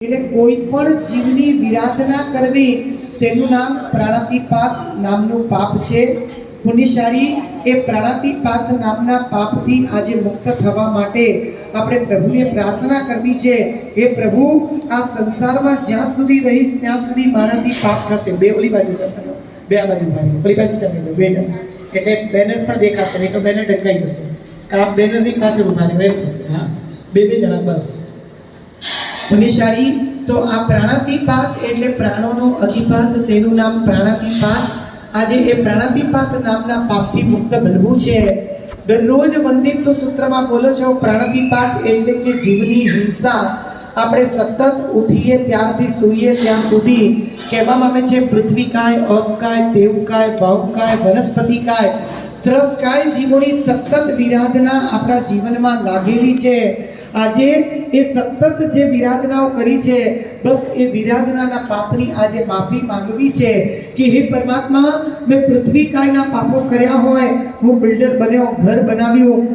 એટલે કોઈ પણ જીવની વિરાધના કરવી તેનું નામ પ્રાણાતિપાત નામનું પાપ છે। પુણ્યશાળી એ પ્રાણાતિપાત નામના પાપથી આજે મુક્ત થવા માટે આપણે પ્રભુને પ્રાર્થના કરવી છે। હે પ્રભુ, આ સંસારમાં જ્યાં સુધી રહીશ ત્યાં સુધી મારાથી પાપ થશે। બે ઓલી બાજુ છે, બે આ બાજુ ભાઈ ઓલી બાજુ છે, બે જણ એટલે બેનર પણ દેખાશે, નહીં તો બેનર ઢંકાઈ જશે। કાપ બેનરની પાછળ ઉભા રહેવું એમ થશે। હા, બે જણા બસ। પુણ્યશાળી તો આ પ્રાણાતિપાત એટલે પ્રાણોનો અધિપાત, તેનું નામ પ્રાણાતિપાત। આજે એ પ્રાણાતિપાત નામના પાપથી મુક્ત બનવું છે। દરરોજ વંદિત તો સૂત્રમાં બોલો છો, પ્રાણાતિપાત એટલે કે જીવની હિંસા। આપણે સતત ઉઠીએ ત્યારથી સૂઈએ ત્યાં સુધી કહેવામાં આવે છે પૃથ્વીકાય, અપકાય, દેવકાય, ભાવકાય, વનસ્પતિકાય, ત્રસકાય જીવોની સતત વિરાધના આપણા જીવનમાં લાગેલી છે। આજે એ સતત જે વિરાધનાઓ કરી છે, બસ એ વિરાધનાના પાપની આજે માફી માંગવી છે કે હે પરમાત્મા, મેં પૃથ્વી કાયના પાપો કર્યા હોય, હું બિલ્ડર બન્યો, ઘર બનાવ્યું,